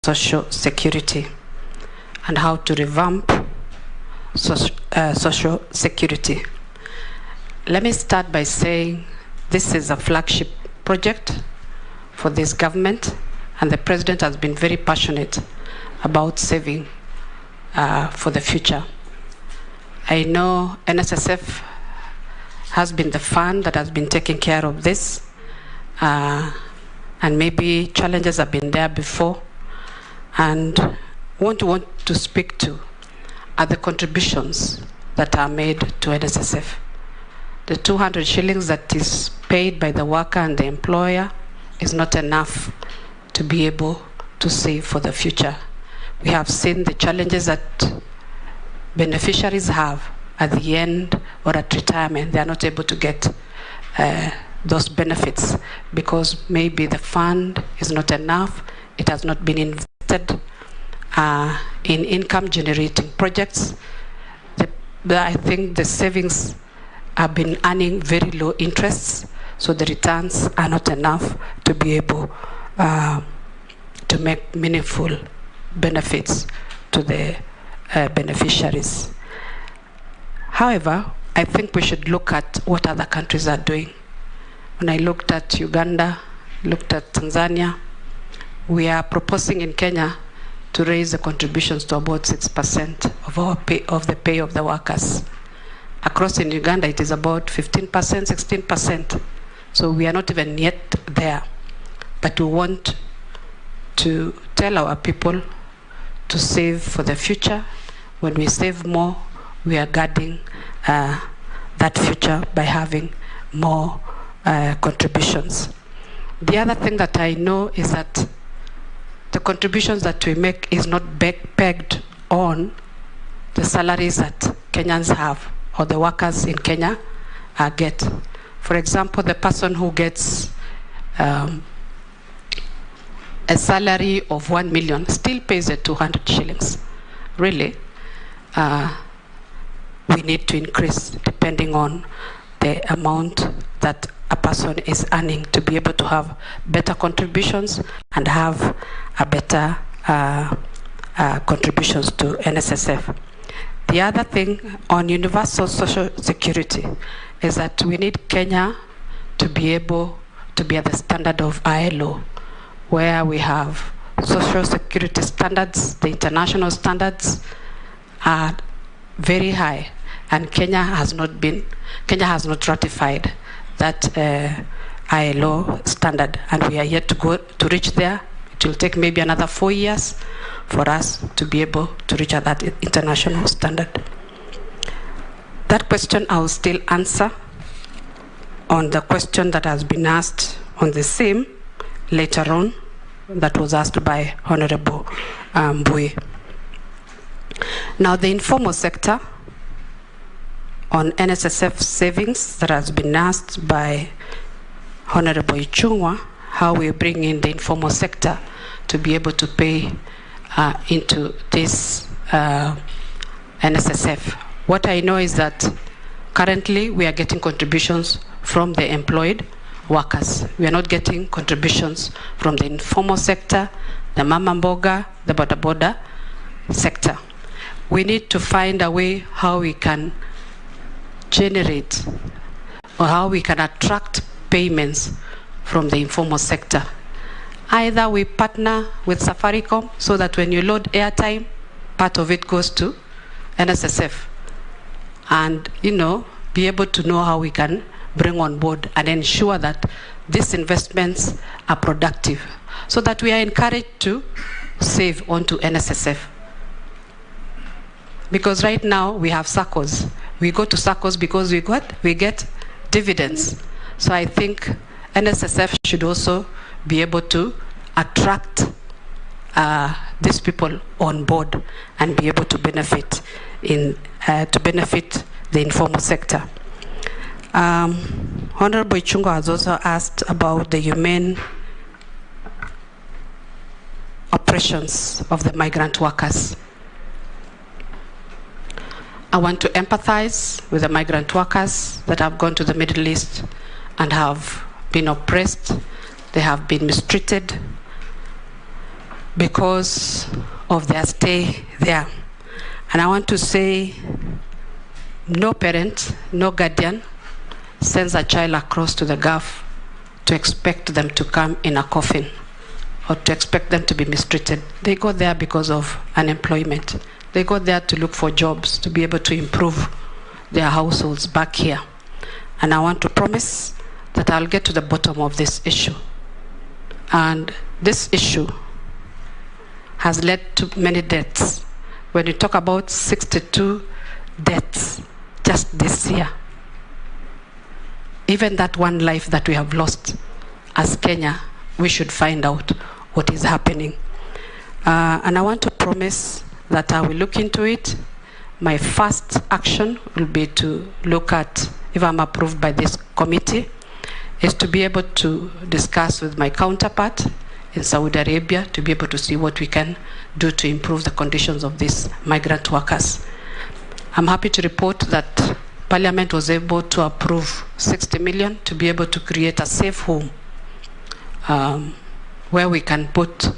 social security and how to revamp social security. Let me start by saying this is a flagship project for this government, and the President has been very passionate about saving for the future. I know NSSF has been the fund that has been taking care of this, and maybe challenges have been there before, and want to speak to are the contributions that are made to NSSF. The 200 shillings that is paid by the worker and the employer is not enough to be able to save for the future. We have seen the challenges that beneficiaries have at the end or at retirement. They are not able to get those benefits because maybe the fund is not enough. It has not been invested in income generating projects. I think the savings have been earning very low interests, so the returns are not enough to be able to make meaningful benefits to the beneficiaries. However, I think we should look at what other countries are doing. When I looked at Uganda, looked at Tanzania, we are proposing in Kenya to raise the contributions to about 6% of our pay, of the pay of the workers. Across in Uganda, it is about 15%, 16%. So we are not even yet there. But we want to tell our people to save for the future. When we save more, we are guarding that future by having more contributions. The other thing that I know is that the contributions that we make is not pegged on the salaries that Kenyans have or the workers in Kenya get. For example, the person who gets a salary of 1 million still pays the 200 shillings. Really, we need to increase depending on the amount that a person is earning to be able to have better contributions and have a better contributions to NSSF. The other thing on universal social security is that we need Kenya to be able to be at the standard of ILO, where we have social security standards. The international standards are very high, and Kenya has not ratified that ILO standard, and we are yet to reach there. It will take maybe another 4 years for us to be able to reach at that international standard. That question I will still answer on the question that has been asked on the same later on, that was asked by Honorable Mbui. Now, the informal sector on NSSF savings that has been asked by Honorable Ichung'wa, how we bring in the informal sector to be able to pay into this NSSF. What I know is that currently we are getting contributions from the employed workers. We are not getting contributions from the informal sector, the mama mboga, the boda boda sector. We need to find a way how we can generate or how we can attract payments from the informal sector. Either we partner with Safaricom so that when you load airtime, part of it goes to NSSF, and be able to know how we can bring on board and ensure that these investments are productive, so that we are encouraged to save onto NSSF. Because right now we have SACCOs. We go to SACCOs because we get dividends. So I think NSSF should also be able to attract these people on board and be able to benefit the informal sector. Honorable Ichung'wa has also asked about the humane operations of the migrant workers. I want to empathize with the migrant workers that have gone to the Middle East and have been oppressed. They have been mistreated. because of their stay there. And I want to say, no parent, no guardian sends a child across to the Gulf to expect them to come in a coffin or to expect them to be mistreated. They go there because of unemployment. They go there to look for jobs, to be able to improve their households back here. And I want to promise that I'll get to the bottom of this issue. And this issue has led to many deaths. When you talk about 62 deaths just this year, even that one life that we have lost as Kenya, we should find out what is happening. And I want to promise that I will look into it. My first action will be to look at, if I'm approved by this committee, is to be able to discuss with my counterpart in Saudi Arabia to be able to see what we can do to improve the conditions of these migrant workers. I'm happy to report that Parliament was able to approve 60 million to be able to create a safe home where we can put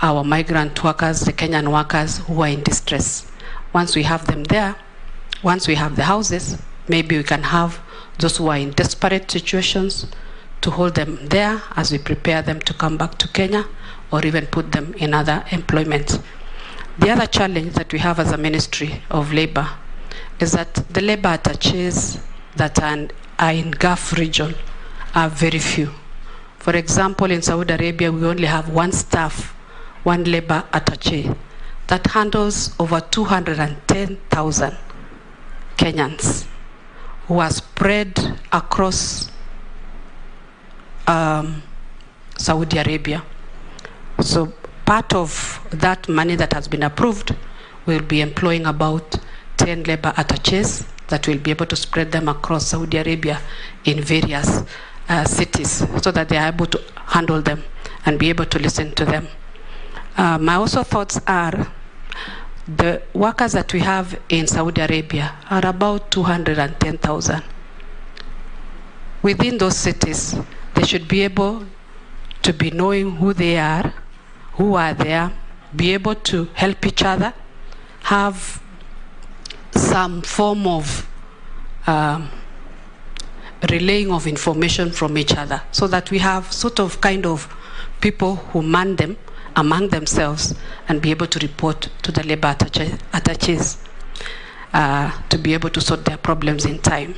our migrant workers, the Kenyan workers who are in distress. Once we have them there, once we have the houses, maybe we can have those who are in desperate situations to hold them there as we prepare them to come back to Kenya, or even put them in other employment. The other challenge that we have as a Ministry of Labor is that the labor attaches that are in Gulf region are very few. For example, in Saudi Arabia, we only have one staff, one labor attaché, that handles over 210,000 Kenyans who are spread across Saudi Arabia. So part of that money that has been approved will be employing about 10 labor attachés that will be able to spread them across Saudi Arabia in various cities so that they are able to handle them and be able to listen to them. My also thoughts are the workers that we have in Saudi Arabia are about 210,000. Within those cities, they should be able to be knowing who they are, who are there, be able to help each other, have some form of relaying of information from each other, so that we have sort of kind of people who man them among themselves and be able to report to the labor attachés to be able to sort their problems in time.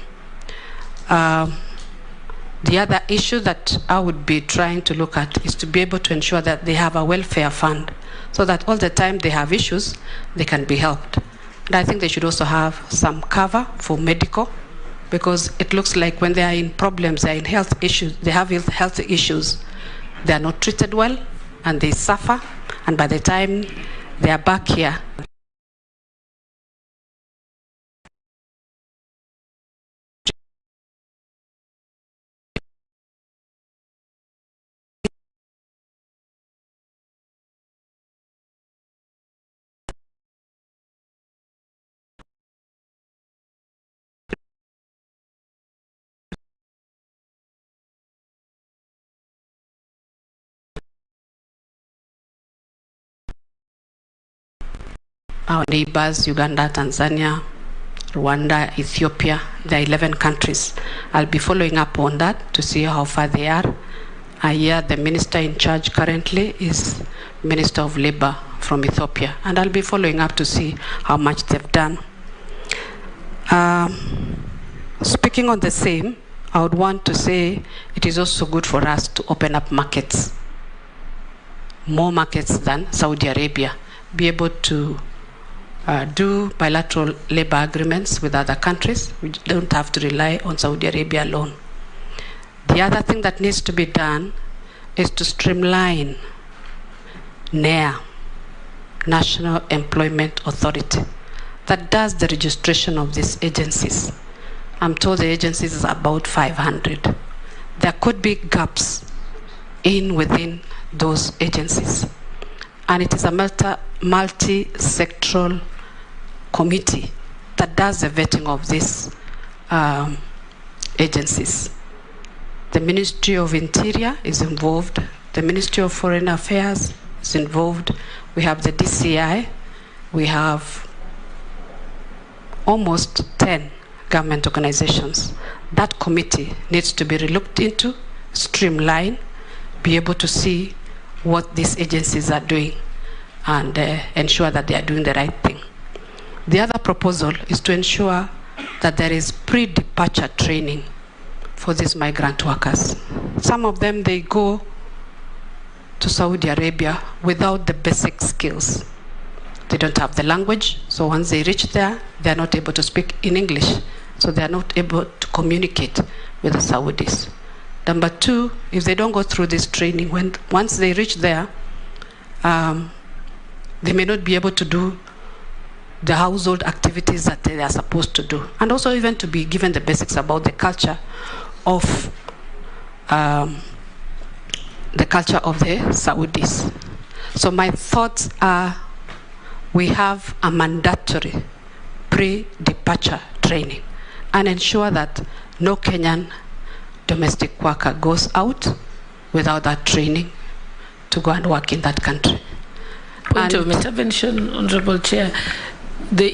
The other issue that I would be trying to look at is to be able to ensure that they have a welfare fund so that all the time they have issues, they can be helped. And I think they should also have some cover for medical, because it looks like when they are in problems, they are in health issues, they have health issues, they are not treated well and they suffer, and by the time they are back here, our neighbors, Uganda, Tanzania, Rwanda, Ethiopia, there are 11 countries. I'll be following up on that to see how far they are. Here, the minister in charge currently is Minister of Labor from Ethiopia, and I'll be following up to see how much they've done. Speaking on the same, I would want to say it is also good for us to open up markets, more markets than Saudi Arabia, be able to do bilateral labor agreements with other countries. We don't have to rely on Saudi Arabia alone. The other thing that needs to be done is to streamline NEA, National Employment Authority, that does the registration of these agencies. I'm told the agencies is about 500. There could be gaps within those agencies. And it is a multi-sectoral committee that does the vetting of these agencies. The Ministry of Interior is involved, the Ministry of Foreign Affairs, is involved. We have the DCI. We have almost 10 government organizations. That committee needs to be relooked into, streamlined, be able to see what these agencies are doing and ensure that they are doing the right thing. The other proposal is to ensure that there is pre-departure training for these migrant workers. Some of them, they go to Saudi Arabia without the basic skills. They don't have the language, so once they reach there, they're not able to speak in English, so they're not able to communicate with the Saudis. Number two, if they don't go through this training, once they reach there, they may not be able to do the household activities that they are supposed to do, and also even to be given the basics about the culture of the Saudis. So my thoughts are, we have a mandatory pre-departure training and ensure that no Kenyan domestic worker goes out without that training to go and work in that country. Point of intervention, Honorable Chair. The